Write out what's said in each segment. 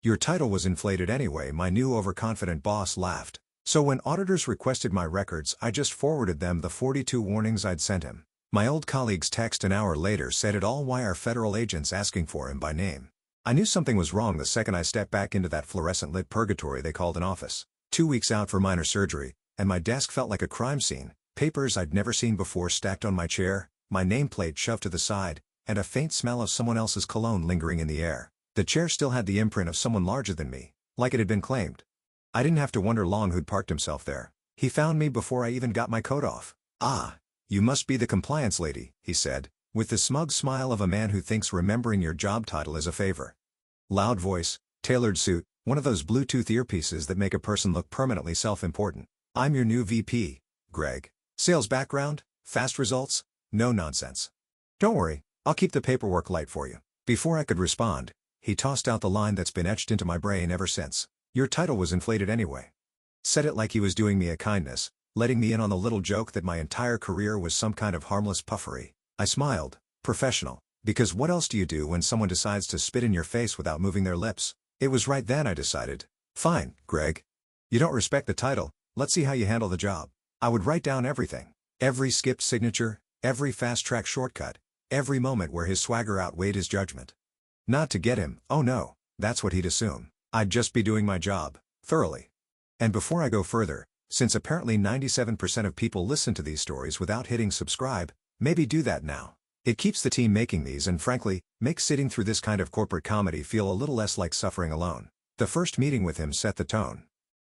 Your title was inflated anyway, my new overconfident boss laughed. So when auditors requested my records, I just forwarded them the 42 warnings I'd sent him. My old colleague's text an hour later said it all: why are federal agents asking for him by name? I knew something was wrong the second I stepped back into that fluorescent-lit purgatory they called an office. 2 weeks out for minor surgery, and my desk felt like a crime scene. Papers I'd never seen before stacked on my chair, my nameplate shoved to the side, and a faint smell of someone else's cologne lingering in the air. The chair still had the imprint of someone larger than me, like it had been claimed. I didn't have to wonder long who'd parked himself there. He found me before I even got my coat off. "Ah, you must be the compliance lady," he said, with the smug smile of a man who thinks remembering your job title is a favor. Loud voice, tailored suit, one of those Bluetooth earpieces that make a person look permanently self-important. "I'm your new VP, Greg. Sales background, fast results, no nonsense. Don't worry, I'll keep the paperwork light for you." Before I could respond, he tossed out the line that's been etched into my brain ever since. "Your title was inflated anyway." Said it like he was doing me a kindness, letting me in on the little joke that my entire career was some kind of harmless puffery. I smiled. Professional. Because what else do you do when someone decides to spit in your face without moving their lips? It was right then I decided. Fine, Greg. You don't respect the title, let's see how you handle the job. I would write down everything. Every skipped signature, every fast-track shortcut, every moment where his swagger outweighed his judgment. Not to get him, oh no, that's what he'd assume. I'd just be doing my job, thoroughly. And before I go further, since apparently 97% of people listen to these stories without hitting subscribe, maybe do that now. It keeps the team making these and frankly, makes sitting through this kind of corporate comedy feel a little less like suffering alone. The first meeting with him set the tone.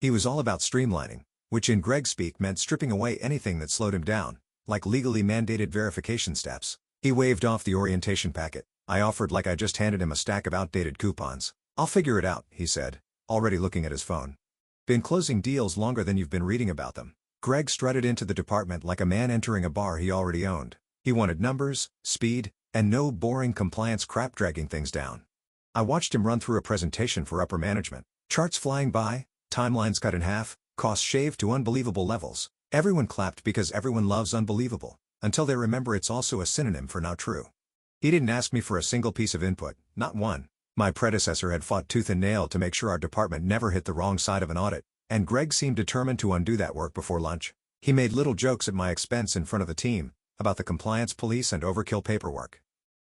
He was all about streamlining, which in Greg speak meant stripping away anything that slowed him down, like legally mandated verification steps. He waved off the orientation packet. I offered like I just handed him a stack of outdated coupons. "I'll figure it out," he said, already looking at his phone. "Been closing deals longer than you've been reading about them." Greg strutted into the department like a man entering a bar he already owned. He wanted numbers, speed, and no boring compliance crap dragging things down. I watched him run through a presentation for upper management. Charts flying by, timelines cut in half, costs shaved to unbelievable levels. Everyone clapped because everyone loves unbelievable, until they remember it's also a synonym for not true. He didn't ask me for a single piece of input, not one. My predecessor had fought tooth and nail to make sure our department never hit the wrong side of an audit, and Greg seemed determined to undo that work before lunch. He made little jokes at my expense in front of the team, about the compliance police and overkill paperwork.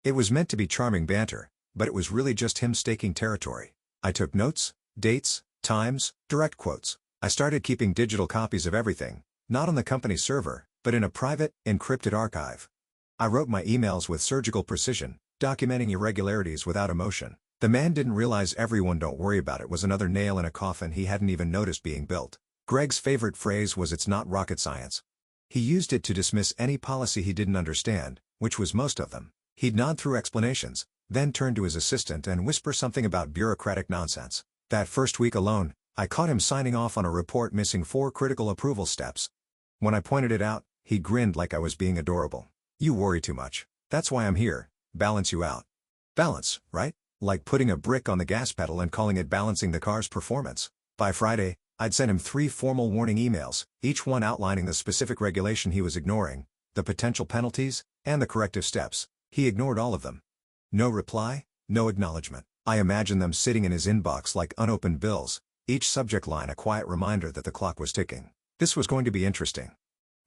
It was meant to be charming banter, but it was really just him staking territory. I took notes, dates, times, direct quotes. I started keeping digital copies of everything, not on the company server, but in a private, encrypted archive. I wrote my emails with surgical precision, documenting irregularities without emotion. The man didn't realize "everyone don't worry about it" was another nail in a coffin he hadn't even noticed being built. Greg's favorite phrase was "it's not rocket science." He used it to dismiss any policy he didn't understand, which was most of them. He'd nod through explanations, then turn to his assistant and whisper something about bureaucratic nonsense. That first week alone, I caught him signing off on a report missing 4 critical approval steps. When I pointed it out, he grinned like I was being adorable. "You worry too much. That's why I'm here, balance you out." Balance, right? Like putting a brick on the gas pedal and calling it balancing the car's performance. By Friday, I'd sent him 3 formal warning emails, each one outlining the specific regulation he was ignoring, the potential penalties, and the corrective steps. He ignored all of them. No reply, no acknowledgement. I imagined them sitting in his inbox like unopened bills, each subject line a quiet reminder that the clock was ticking. This was going to be interesting.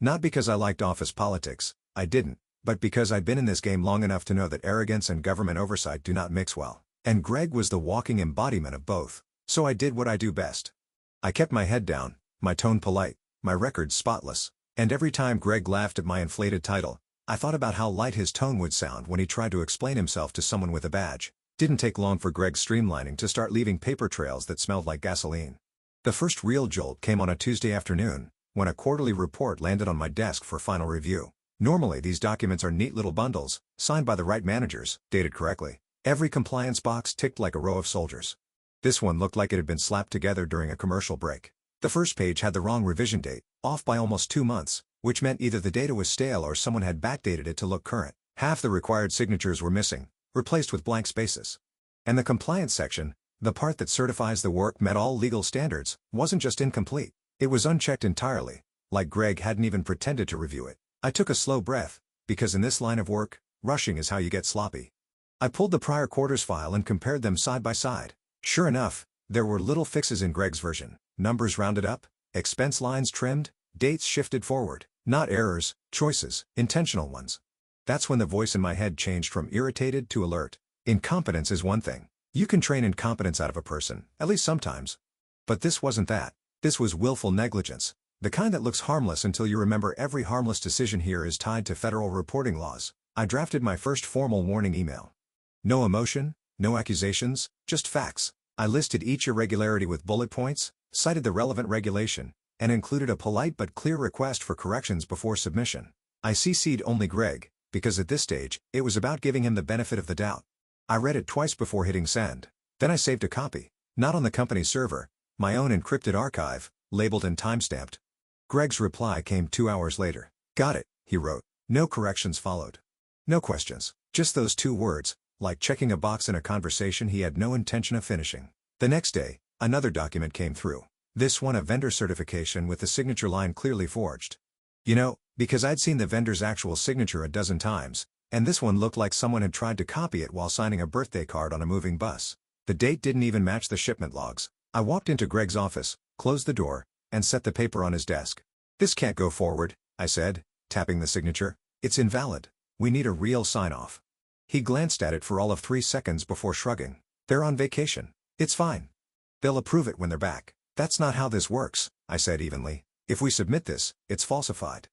Not because I liked office politics, I didn't, but because I'd been in this game long enough to know that arrogance and government oversight do not mix well. And Greg was the walking embodiment of both. So I did what I do best. I kept my head down, my tone polite, my records spotless. And every time Greg laughed at my inflated title, I thought about how light his tone would sound when he tried to explain himself to someone with a badge. Didn't take long for Greg's streamlining to start leaving paper trails that smelled like gasoline. The first real jolt came on a Tuesday afternoon, when a quarterly report landed on my desk for final review. Normally these documents are neat little bundles, signed by the right managers, dated correctly. Every compliance box ticked like a row of soldiers. This one looked like it had been slapped together during a commercial break. The first page had the wrong revision date, off by almost 2 months, which meant either the data was stale or someone had backdated it to look current. Half the required signatures were missing, replaced with blank spaces. And the compliance section, the part that certifies the work met all legal standards, wasn't just incomplete. It was unchecked entirely, like Greg hadn't even pretended to review it. I took a slow breath, because in this line of work, rushing is how you get sloppy. I pulled the prior quarter's file and compared them side by side. Sure enough, there were little fixes in Greg's version. Numbers rounded up, expense lines trimmed, dates shifted forward. Not errors, choices, intentional ones. That's when the voice in my head changed from irritated to alert. Incompetence is one thing. You can train incompetence out of a person, at least sometimes. But this wasn't that. This was willful negligence. The kind that looks harmless until you remember every harmless decision here is tied to federal reporting laws. I drafted my first formal warning email. No emotion, no accusations, just facts. I listed each irregularity with bullet points, cited the relevant regulation, and included a polite but clear request for corrections before submission. I CC'd only Greg, because at this stage, it was about giving him the benefit of the doubt. I read it twice before hitting send. Then I saved a copy, not on the company's server, my own encrypted archive, labeled and timestamped. Greg's reply came 2 hours later. Got it, he wrote. No corrections followed. No questions, just those 2 words, like checking a box in a conversation he had no intention of finishing. The next day, another document came through. This one a vendor certification with the signature line clearly forged. You know, because I'd seen the vendor's actual signature a dozen times, and this one looked like someone had tried to copy it while signing a birthday card on a moving bus. The date didn't even match the shipment logs. I walked into Greg's office, closed the door, and set the paper on his desk. This can't go forward, I said, tapping the signature. It's invalid. We need a real sign-off. He glanced at it for all of 3 seconds before shrugging. They're on vacation. It's fine. They'll approve it when they're back. That's not how this works, I said evenly. If we submit this, it's falsified.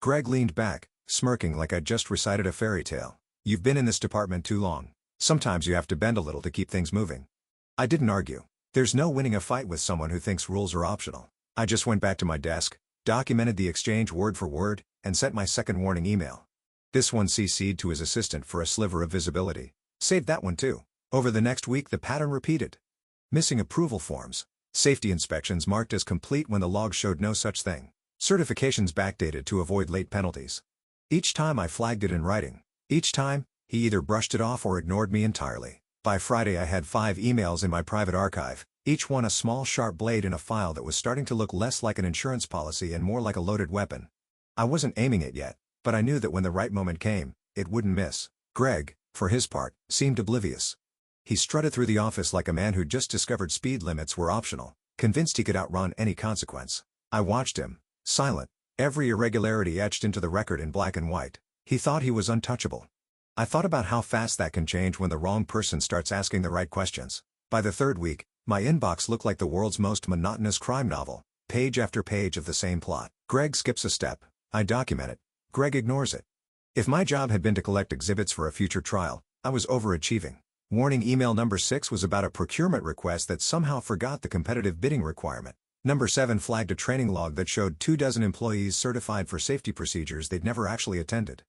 Greg leaned back, smirking like I'd just recited a fairy tale. You've been in this department too long. Sometimes you have to bend a little to keep things moving. I didn't argue. There's no winning a fight with someone who thinks rules are optional. I just went back to my desk, documented the exchange word for word, and sent my second warning email. This one CC'd to his assistant for a sliver of visibility. Saved that one too. Over the next week the pattern repeated. Missing approval forms. Safety inspections marked as complete when the log showed no such thing. Certifications backdated to avoid late penalties. Each time I flagged it in writing. Each time, he either brushed it off or ignored me entirely. By Friday I had 5 emails in my private archive, each one a small sharp blade in a file that was starting to look less like an insurance policy and more like a loaded weapon. I wasn't aiming it yet, but I knew that when the right moment came, it wouldn't miss. Greg, for his part, seemed oblivious. He strutted through the office like a man who'd just discovered speed limits were optional, convinced he could outrun any consequence. I watched him, silent, every irregularity etched into the record in black and white. He thought he was untouchable. I thought about how fast that can change when the wrong person starts asking the right questions. By the 3rd week, my inbox looked like the world's most monotonous crime novel, page after page of the same plot. Greg skips a step. I document it. Greg ignores it. If my job had been to collect exhibits for a future trial, I was overachieving. Warning email number 6 was about a procurement request that somehow forgot the competitive bidding requirement. Number 7 flagged a training log that showed 24 employees certified for safety procedures they'd never actually attended.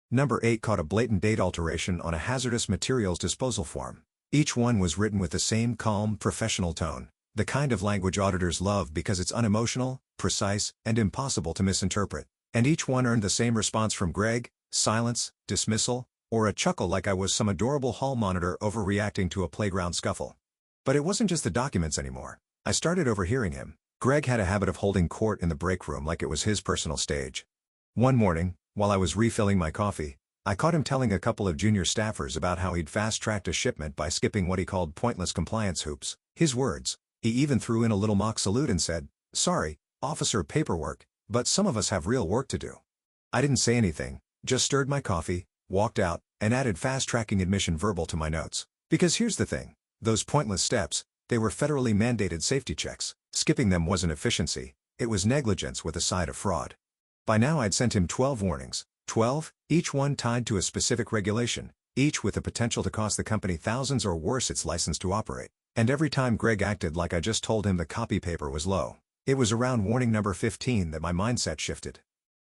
Number 8 caught a blatant date alteration on a hazardous materials disposal form. Each one was written with the same calm, professional tone, the kind of language auditors love because it's unemotional, precise, and impossible to misinterpret. And each one earned the same response from Greg: silence, dismissal, or a chuckle like I was some adorable hall monitor overreacting to a playground scuffle. But it wasn't just the documents anymore. I started overhearing him. Greg had a habit of holding court in the break room like it was his personal stage. One morning, while I was refilling my coffee, I caught him telling a couple of junior staffers about how he'd fast-tracked a shipment by skipping what he called pointless compliance hoops. His words. He even threw in a little mock salute and said, "Sorry, officer, paperwork, but some of us have real work to do." I didn't say anything, just stirred my coffee, walked out, and added fast-tracking admission verbal to my notes. Because here's the thing. Those pointless steps, they were federally mandated safety checks. Skipping them wasn't efficiency, it was negligence with a side of fraud. By now I'd sent him 12 warnings. 12, each one tied to a specific regulation, each with the potential to cost the company thousands or worse its license to operate. And every time Greg acted like I just told him the copy paper was low. It was around warning number 15 that my mindset shifted.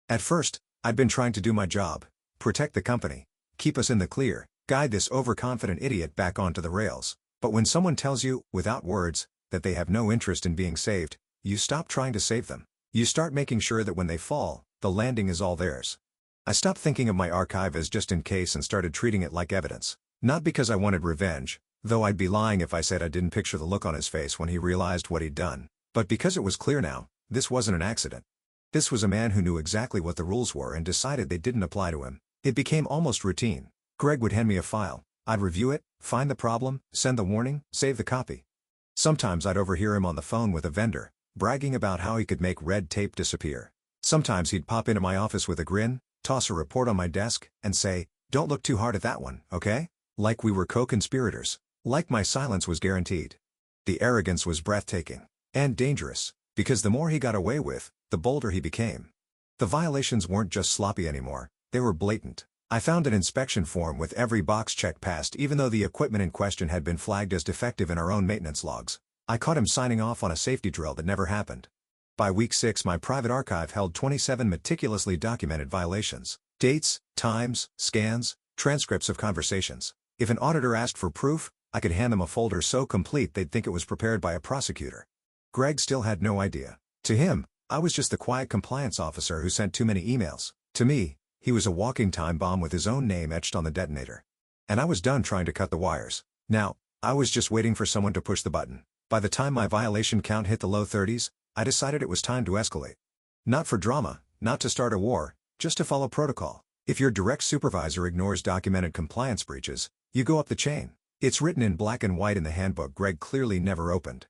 At first, I'd been trying to do my job, protect the company, keep us in the clear, guide this overconfident idiot back onto the rails. But when someone tells you, without words, that they have no interest in being saved, you stop trying to save them. You start making sure that when they fall, the landing is all theirs. I stopped thinking of my archive as just in case and started treating it like evidence. Not because I wanted revenge, though I'd be lying if I said I didn't picture the look on his face when he realized what he'd done, but because it was clear now, this wasn't an accident. This was a man who knew exactly what the rules were and decided they didn't apply to him. It became almost routine. Greg would hand me a file. I'd review it, find the problem, send the warning, save the copy. Sometimes I'd overhear him on the phone with a vendor, bragging about how he could make red tape disappear. Sometimes he'd pop into my office with a grin, toss a report on my desk, and say, "Don't look too hard at that one, okay?" Like we were co-conspirators. Like my silence was guaranteed. The arrogance was breathtaking. And dangerous, because the more he got away with, the bolder he became. The violations weren't just sloppy anymore, they were blatant. I found an inspection form with every box check passed even though the equipment in question had been flagged as defective in our own maintenance logs. I caught him signing off on a safety drill that never happened. By week 6 my private archive held 27 meticulously documented violations. Dates, times, scans, transcripts of conversations. If an auditor asked for proof, I could hand them a folder so complete they'd think it was prepared by a prosecutor. Greg still had no idea. To him, I was just the quiet compliance officer who sent too many emails. To me, he was a walking time bomb with his own name etched on the detonator. And I was done trying to cut the wires. Now, I was just waiting for someone to push the button. By the time my violation count hit the low 30s, I decided it was time to escalate. Not for drama, not to start a war, just to follow protocol. If your direct supervisor ignores documented compliance breaches, you go up the chain. It's written in black and white in the handbook Greg clearly never opened.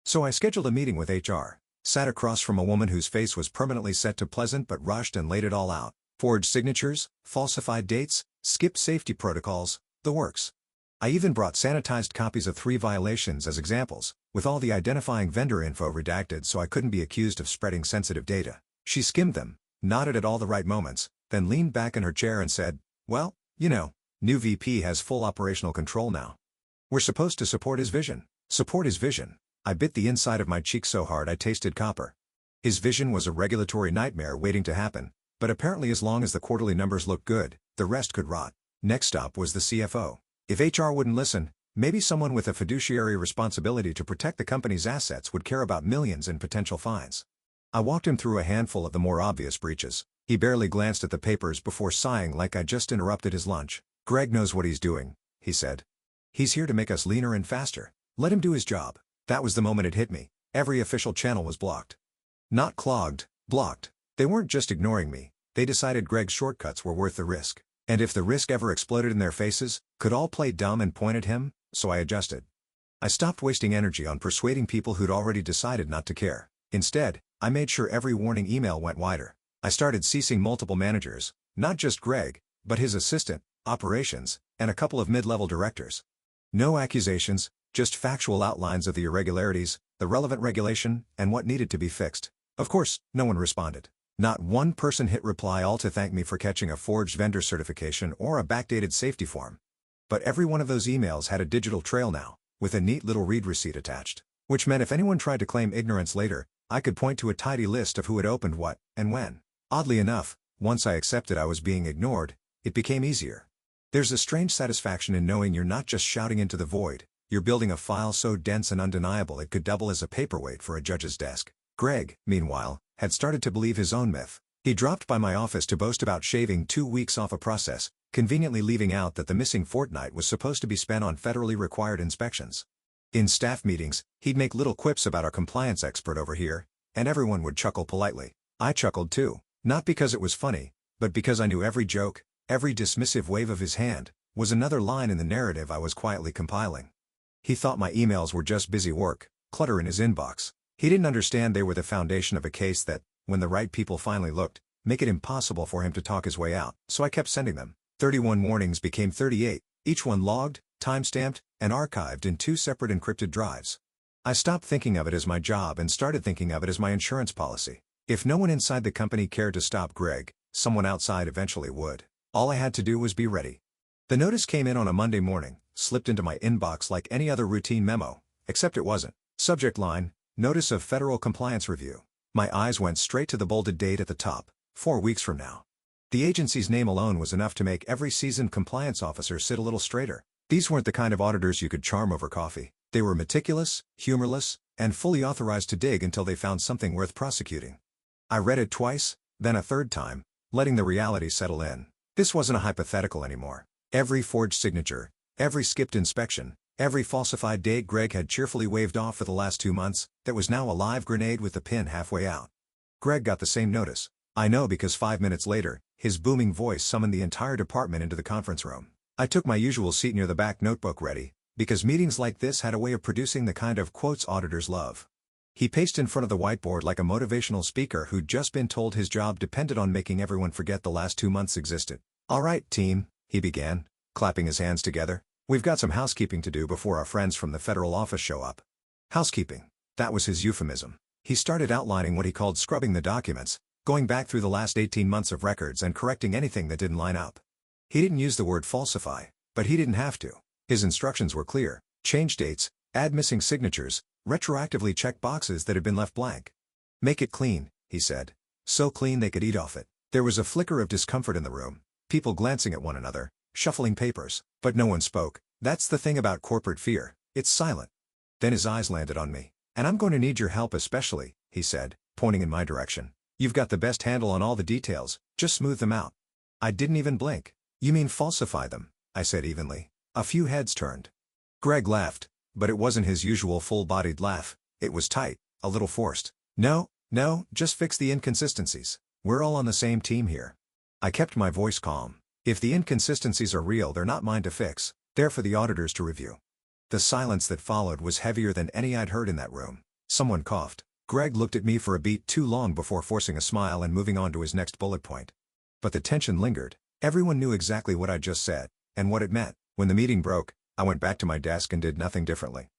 So I scheduled a meeting with HR. Sat across from a woman whose face was permanently set to pleasant but rushed and laid it all out. Forged signatures, falsified dates, skipped safety protocols, the works. I even brought sanitized copies of 3 violations as examples, with all the identifying vendor info redacted so I couldn't be accused of spreading sensitive data. She skimmed them, nodded at all the right moments, then leaned back in her chair and said, "Well, you know, new VP has full operational control now. We're supposed to support his vision." Support his vision. I bit the inside of my cheek so hard I tasted copper. His vision was a regulatory nightmare waiting to happen, but apparently as long as the quarterly numbers looked good, the rest could rot. Next stop was the CFO. If HR wouldn't listen, maybe someone with a fiduciary responsibility to protect the company's assets would care about millions in potential fines. I walked him through a handful of the more obvious breaches. He barely glanced at the papers before sighing like I just interrupted his lunch. "Greg knows what he's doing," he said. "He's here to make us leaner and faster. Let him do his job." That was the moment it hit me. Every official channel was blocked. Not clogged, blocked. They weren't just ignoring me, they decided Greg's shortcuts were worth the risk. And if the risk ever exploded in their faces, could all play dumb and point at him, so I adjusted. I stopped wasting energy on persuading people who'd already decided not to care. Instead, I made sure every warning email went wider. I started ceasing multiple managers, not just Greg, but his assistant, operations, and a couple of mid-level directors. No accusations, just factual outlines of the irregularities, the relevant regulation, and what needed to be fixed. Of course, no one responded. Not one person hit reply all to thank me for catching a forged vendor certification or a backdated safety form. But every one of those emails had a digital trail now, with a neat little read receipt attached. Which meant if anyone tried to claim ignorance later, I could point to a tidy list of who had opened what, and when. Oddly enough, once I accepted I was being ignored, it became easier. There's a strange satisfaction in knowing you're not just shouting into the void, you're building a file so dense and undeniable it could double as a paperweight for a judge's desk. Greg, meanwhile, had started to believe his own myth. He dropped by my office to boast about shaving 2 weeks off a process, conveniently leaving out that the missing fortnight was supposed to be spent on federally required inspections. In staff meetings, he'd make little quips about our compliance expert over here, and everyone would chuckle politely. I chuckled too, not because it was funny, but because I knew every joke, every dismissive wave of his hand, was another line in the narrative I was quietly compiling. He thought my emails were just busy work, clutter in his inbox. He didn't understand they were the foundation of a case that, when the right people finally looked, make it impossible for him to talk his way out. So I kept sending them. 31 warnings became 38, each one logged, time-stamped, and archived in 2 separate encrypted drives. I stopped thinking of it as my job and started thinking of it as my insurance policy. If no one inside the company cared to stop Greg, someone outside eventually would. All I had to do was be ready. The notice came in on a Monday morning, slipped into my inbox like any other routine memo, except it wasn't. Subject line: Notice of Federal Compliance Review. My eyes went straight to the bolded date at the top, 4 weeks from now. The agency's name alone was enough to make every seasoned compliance officer sit a little straighter. These weren't the kind of auditors you could charm over coffee. They were meticulous, humorless, and fully authorized to dig until they found something worth prosecuting. I read it twice, then a third time, letting the reality settle in. This wasn't a hypothetical anymore. Every forged signature, every skipped inspection, every falsified date Greg had cheerfully waved off for the last 2 months, that was now a live grenade with the pin halfway out. Greg got the same notice. I know because 5 minutes later, his booming voice summoned the entire department into the conference room. I took my usual seat near the back, notebook ready, because meetings like this had a way of producing the kind of quotes auditors love. He paced in front of the whiteboard like a motivational speaker who'd just been told his job depended on making everyone forget the last 2 months existed. "All right, team," he began, clapping his hands together. "We've got some housekeeping to do before our friends from the federal office show up." Housekeeping. That was his euphemism. He started outlining what he called scrubbing the documents, going back through the last 18 months of records and correcting anything that didn't line up. He didn't use the word falsify, but he didn't have to. His instructions were clear: change dates, add missing signatures, retroactively check boxes that had been left blank. "Make it clean," he said. So clean they could eat off it. There was a flicker of discomfort in the room, people glancing at one another, shuffling papers, but no one spoke. That's the thing about corporate fear, it's silent. Then his eyes landed on me. "And I'm going to need your help especially," he said, pointing in my direction. "You've got the best handle on all the details, just smooth them out." I didn't even blink. "You mean falsify them?" I said evenly. A few heads turned. Greg laughed, but it wasn't his usual full-bodied laugh. It was tight, a little forced. No, just fix the inconsistencies. We're all on the same team here." I kept my voice calm. If the inconsistencies are real, they're not mine to fix. They're for the auditors to review. The silence that followed was heavier than any I'd heard in that room. Someone coughed. Greg looked at me for a beat too long before forcing a smile and moving on to his next bullet point. But the tension lingered. Everyone knew exactly what I'd just said, and what it meant. When the meeting broke, I went back to my desk and did nothing differently.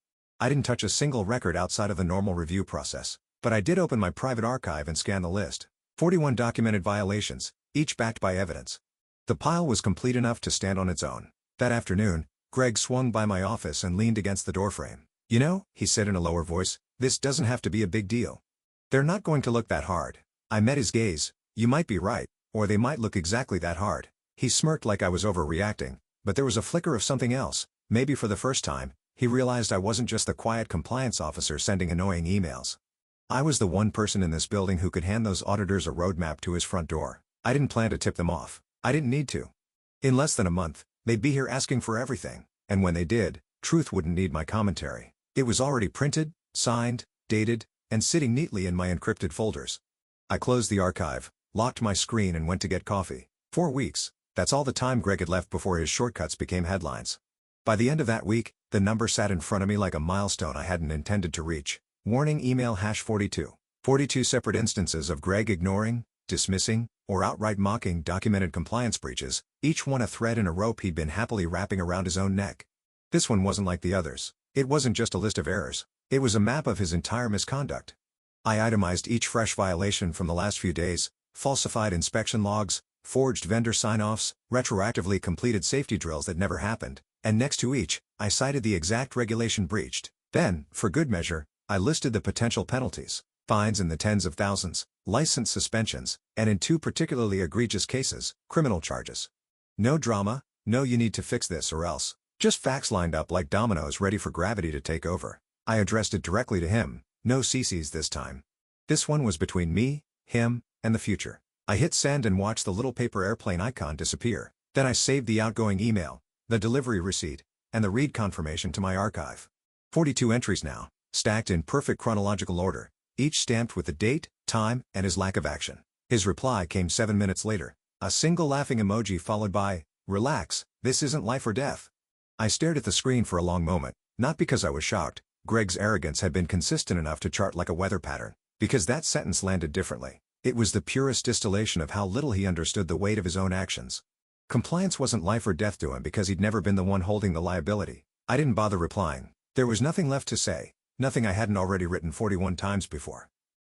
I didn't touch a single record outside of the normal review process, but I did open my private archive and scan the list. 41 documented violations, each backed by evidence. The pile was complete enough to stand on its own. That afternoon, Greg swung by my office and leaned against the doorframe. "You know," he said in a lower voice, "this doesn't have to be a big deal. They're not going to look that hard." I met his gaze. "You might be right, or they might look exactly that hard." He smirked like I was overreacting, but there was a flicker of something else. Maybe for the first time, he realized I wasn't just the quiet compliance officer sending annoying emails. I was the one person in this building who could hand those auditors a roadmap to his front door. I didn't plan to tip them off. I didn't need to. In less than a month, they'd be here asking for everything, and when they did, truth wouldn't need my commentary. It was already printed, signed, dated, and sitting neatly in my encrypted folders. I closed the archive, locked my screen and went to get coffee. 4 weeks, that's all the time Greg had left before his shortcuts became headlines. By the end of that week, the number sat in front of me like a milestone I hadn't intended to reach. Warning email #42. 42 separate instances of Greg ignoring, dismissing, or outright mocking documented compliance breaches, each one a thread in a rope he'd been happily wrapping around his own neck. This one wasn't like the others. It wasn't just a list of errors. It was a map of his entire misconduct. I itemized each fresh violation from the last few days: falsified inspection logs, forged vendor sign-offs, retroactively completed safety drills that never happened, and next to each, I cited the exact regulation breached. Then, for good measure, I listed the potential penalties: fines in the tens of thousands, license suspensions, and in 2 particularly egregious cases, criminal charges. No drama, no "you need to fix this or else." Just facts lined up like dominoes ready for gravity to take over. I addressed it directly to him, no CCs this time. This one was between me, him, and the future. I hit send and watched the little paper airplane icon disappear. Then I saved the outgoing email, the delivery receipt, and the read confirmation to my archive. 42 entries now, stacked in perfect chronological order, each stamped with the date, time, and his lack of action. His reply came 7 minutes later, a single laughing emoji followed by, "Relax, this isn't life or death." I stared at the screen for a long moment, not because I was shocked. Greg's arrogance had been consistent enough to chart like a weather pattern, because that sentence landed differently. It was the purest distillation of how little he understood the weight of his own actions. Compliance wasn't life or death to him because he'd never been the one holding the liability. I didn't bother replying. There was nothing left to say, nothing I hadn't already written 41 times before.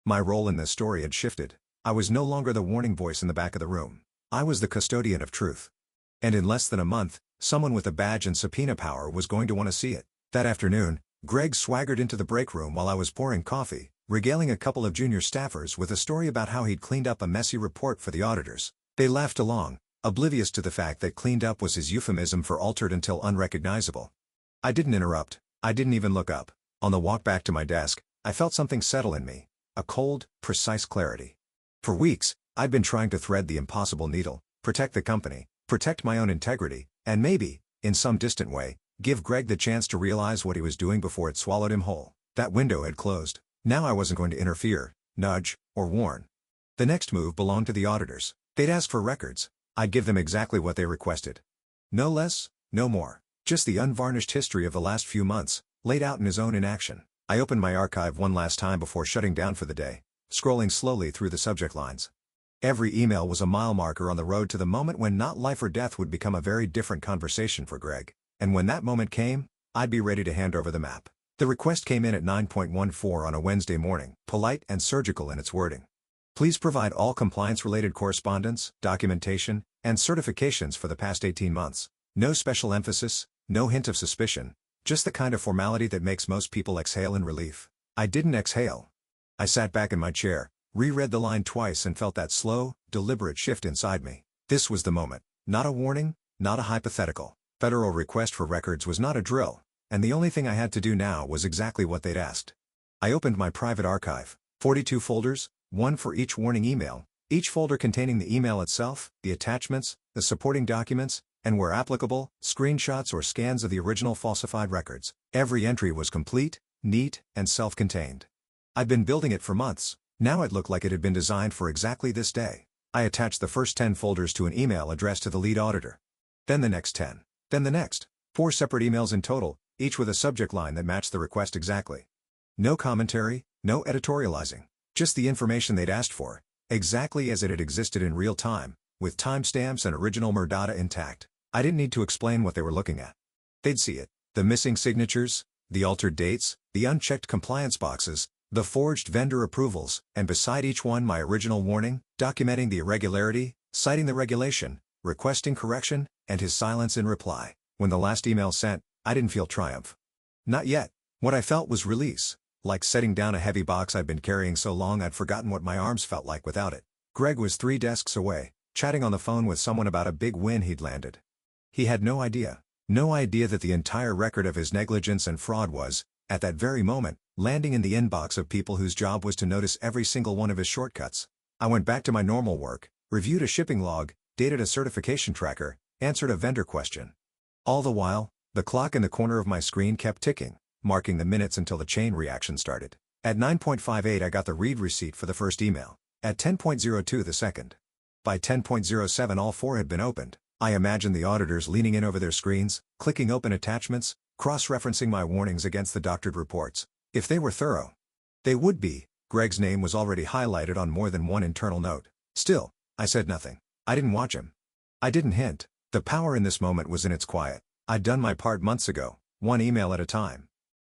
My role in this story had shifted. I was no longer the warning voice in the back of the room. I was the custodian of truth. And in less than a month, someone with a badge and subpoena power was going to want to see it. That afternoon, Greg swaggered into the break room while I was pouring coffee, regaling a couple of junior staffers with a story about how he'd cleaned up a messy report for the auditors. They laughed along, oblivious to the fact that cleaned up was his euphemism for altered until unrecognizable. I didn't interrupt. I didn't even look up. On the walk back to my desk, I felt something settle in me. A cold, precise clarity. For weeks, I'd been trying to thread the impossible needle, protect the company, protect my own integrity, and maybe, in some distant way, give Greg the chance to realize what he was doing before it swallowed him whole. That window had closed. Now I wasn't going to interfere, nudge, or warn. The next move belonged to the auditors. They'd ask for records. I'd give them exactly what they requested. No less, no more. Just the unvarnished history of the last few months, laid out in his own inaction. I opened my archive one last time before shutting down for the day, scrolling slowly through the subject lines. Every email was a mile marker on the road to the moment when not life or death would become a very different conversation for Greg. And when that moment came, I'd be ready to hand over the map. The request came in at 9:14 on a Wednesday morning, polite and surgical in its wording. Please provide all compliance-related correspondence, documentation, and certifications for the past 18 months. No special emphasis, no hint of suspicion, just the kind of formality that makes most people exhale in relief. I didn't exhale. I sat back in my chair, reread the line twice and felt that slow, deliberate shift inside me. This was the moment. Not a warning, not a hypothetical. Federal request for records was not a drill, and the only thing I had to do now was exactly what they'd asked. I opened my private archive. 42 folders, one for each warning email, each folder containing the email itself, the attachments, the supporting documents, and where applicable, screenshots or scans of the original falsified records. Every entry was complete, neat, and self-contained. I'd been building it for months. Now it looked like it had been designed for exactly this day. I attached the first 10 folders to an email addressed to the lead auditor. Then the next 10. Then the next. 4 separate emails in total, each with a subject line that matched the request exactly. No commentary, no editorializing. Just the information they'd asked for, exactly as it had existed in real time, with timestamps and original metadata intact. I didn't need to explain what they were looking at. They'd see it. The missing signatures, the altered dates, the unchecked compliance boxes, the forged vendor approvals, and beside each one my original warning, documenting the irregularity, citing the regulation, requesting correction, and his silence in reply. When the last email sent, I didn't feel triumph. Not yet. What I felt was release. Like setting down a heavy box I'd been carrying so long I'd forgotten what my arms felt like without it. Greg was 3 desks away, chatting on the phone with someone about a big win he'd landed. He had no idea that the entire record of his negligence and fraud was, at that very moment, landing in the inbox of people whose job was to notice every single one of his shortcuts. I went back to my normal work, reviewed a shipping log, dated a certification tracker, answered a vendor question. All the while, the clock in the corner of my screen kept ticking, marking the minutes until the chain reaction started. At 9:58 I got the read receipt for the first email. At 10:02 the second. By 10:07 all 4 had been opened. I imagined the auditors leaning in over their screens, clicking open attachments, cross-referencing my warnings against the doctored reports. If they were thorough. They would be. Greg's name was already highlighted on more than one internal note. Still, I said nothing. I didn't watch him. I didn't hint. The power in this moment was in its quiet. I'd done my part months ago, one email at a time.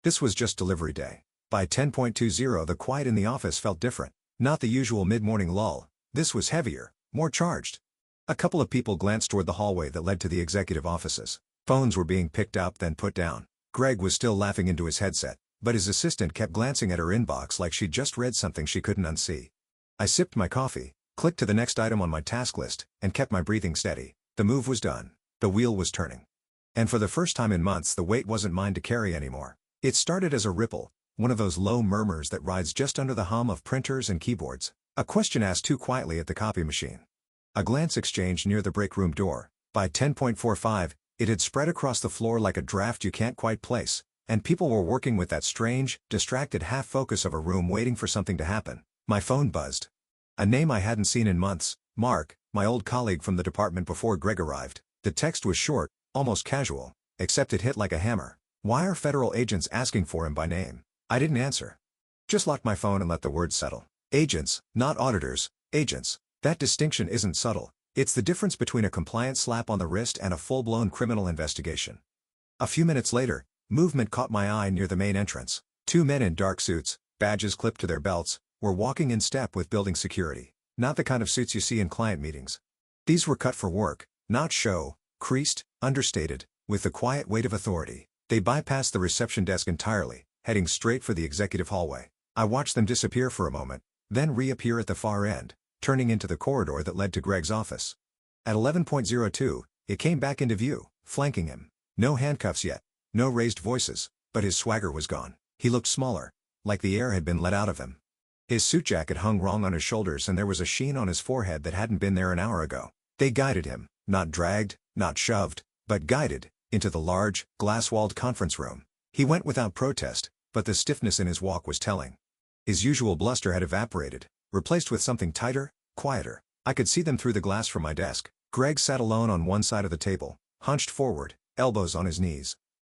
This was just delivery day. By 10:20 the quiet in the office felt different. Not the usual mid-morning lull. This was heavier, more charged. A couple of people glanced toward the hallway that led to the executive offices. Phones were being picked up then put down. Greg was still laughing into his headset, but his assistant kept glancing at her inbox like she'd just read something she couldn't unsee. I sipped my coffee, clicked to the next item on my task list, and kept my breathing steady. The move was done. The wheel was turning. And for the first time in months the weight wasn't mine to carry anymore. It started as a ripple, one of those low murmurs that rides just under the hum of printers and keyboards. A question asked too quietly at the copy machine. A glance exchanged near the break room door. By 10:45, it had spread across the floor like a draft you can't quite place, and people were working with that strange, distracted half-focus of a room waiting for something to happen. My phone buzzed. A name I hadn't seen in months, Mark, my old colleague from the department before Greg arrived. The text was short, almost casual, except it hit like a hammer. Why are federal agents asking for him by name? I didn't answer. Just locked my phone and let the words settle. Agents, not auditors, agents. That distinction isn't subtle. It's the difference between a compliance slap on the wrist and a full-blown criminal investigation. A few minutes later, movement caught my eye near the main entrance. 2 men in dark suits, badges clipped to their belts, were walking in step with building security. Not the kind of suits you see in client meetings. These were cut for work, not show, creased, understated, with the quiet weight of authority. They bypassed the reception desk entirely, heading straight for the executive hallway. I watched them disappear for a moment, then reappear at the far end, turning into the corridor that led to Greg's office. At 11:02, it came back into view, flanking him. No handcuffs yet, no raised voices, but his swagger was gone. He looked smaller, like the air had been let out of him. His suit jacket hung wrong on his shoulders and there was a sheen on his forehead that hadn't been there an hour ago. They guided him, not dragged, not shoved, but guided, into the large, glass-walled conference room. He went without protest, but the stiffness in his walk was telling. His usual bluster had evaporated, replaced with something tighter, quieter. I could see them through the glass from my desk. Greg sat alone on one side of the table, hunched forward, elbows on his knees.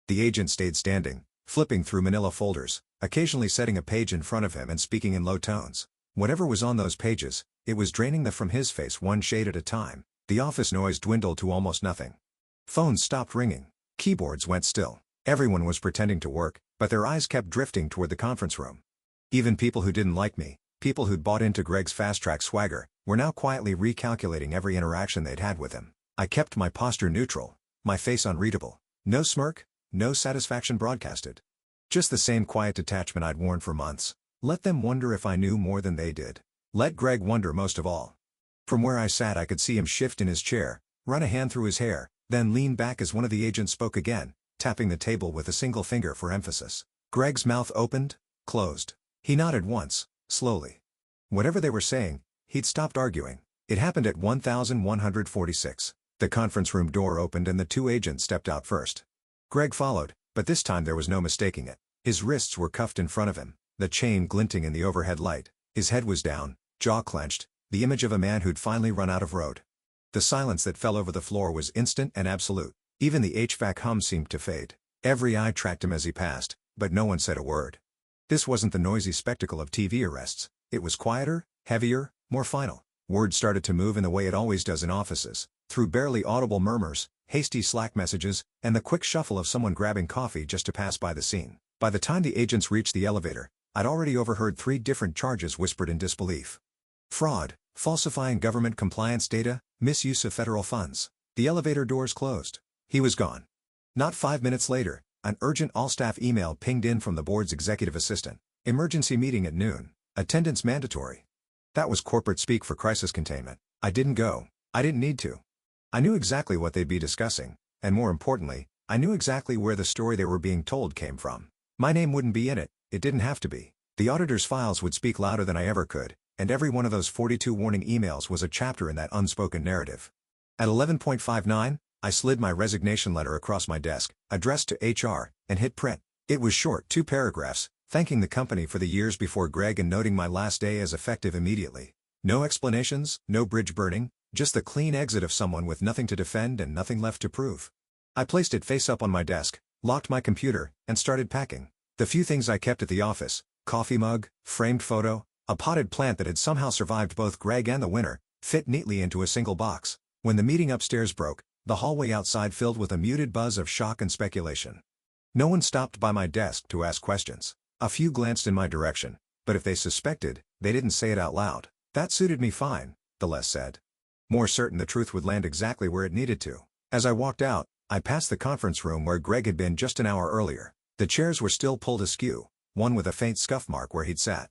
The agent stayed standing, flipping through manila folders, occasionally setting a page in front of him and speaking in low tones. Whatever was on those pages, it was draining the from his face one shade at a time. The office noise dwindled to almost nothing. Phones stopped ringing. Keyboards went still. Everyone was pretending to work, but their eyes kept drifting toward the conference room. Even people who didn't like me, people who'd bought into Greg's fast-track swagger, were now quietly recalculating every interaction they'd had with him. I kept my posture neutral, my face unreadable. No smirk, no satisfaction broadcasted. Just the same quiet detachment I'd worn for months. Let them wonder if I knew more than they did. Let Greg wonder most of all. From where I sat I could see him shift in his chair, run a hand through his hair, then lean back as one of the agents spoke again, tapping the table with a single finger for emphasis. Greg's mouth opened, closed. He nodded once, slowly. Whatever they were saying, he'd stopped arguing. It happened at 1146. The conference room door opened and the two agents stepped out first. Greg followed, but this time there was no mistaking it. His wrists were cuffed in front of him, the chain glinting in the overhead light. His head was down, jaw clenched, the image of a man who'd finally run out of road. The silence that fell over the floor was instant and absolute. Even the HVAC hum seemed to fade. Every eye tracked him as he passed, but no one said a word. This wasn't the noisy spectacle of TV arrests. It was quieter, heavier, more final. Words started to move in the way it always does in offices, through barely audible murmurs, hasty Slack messages, and the quick shuffle of someone grabbing coffee just to pass by the scene. By the time the agents reached the elevator, I'd already overheard 3 different charges whispered in disbelief. Fraud, falsifying government compliance data, misuse of federal funds. The elevator doors closed. He was gone. Not 5 minutes later, an urgent all-staff email pinged in from the board's executive assistant. Emergency meeting at noon. Attendance mandatory. That was corporate speak for crisis containment. I didn't go. I didn't need to. I knew exactly what they'd be discussing, and more importantly, I knew exactly where the story they were being told came from. My name wouldn't be in it, it didn't have to be. The auditor's files would speak louder than I ever could, and every one of those 42 warning emails was a chapter in that unspoken narrative. At 11:59, I slid my resignation letter across my desk, addressed to HR, and hit print. It was short, 2 paragraphs, thanking the company for the years before Greg and noting my last day as effective immediately. No explanations, no bridge burning, just the clean exit of someone with nothing to defend and nothing left to prove. I placed it face up on my desk, locked my computer, and started packing. The few things I kept at the office, coffee mug, framed photo, a potted plant that had somehow survived both Greg and the winter, fit neatly into a single box. When the meeting upstairs broke, the hallway outside filled with a muted buzz of shock and speculation. No one stopped by my desk to ask questions. A few glanced in my direction, but if they suspected, they didn't say it out loud. That suited me fine, the less said. More certain the truth would land exactly where it needed to. As I walked out, I passed the conference room where Greg had been just an hour earlier. The chairs were still pulled askew, one with a faint scuff mark where he'd sat.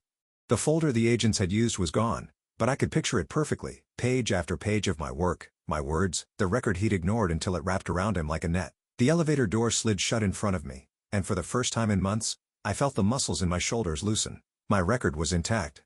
The folder the agents had used was gone, but I could picture it perfectly, page after page of my work, my words, the record he'd ignored until it wrapped around him like a net. The elevator door slid shut in front of me, and for the first time in months, I felt the muscles in my shoulders loosen. My record was intact.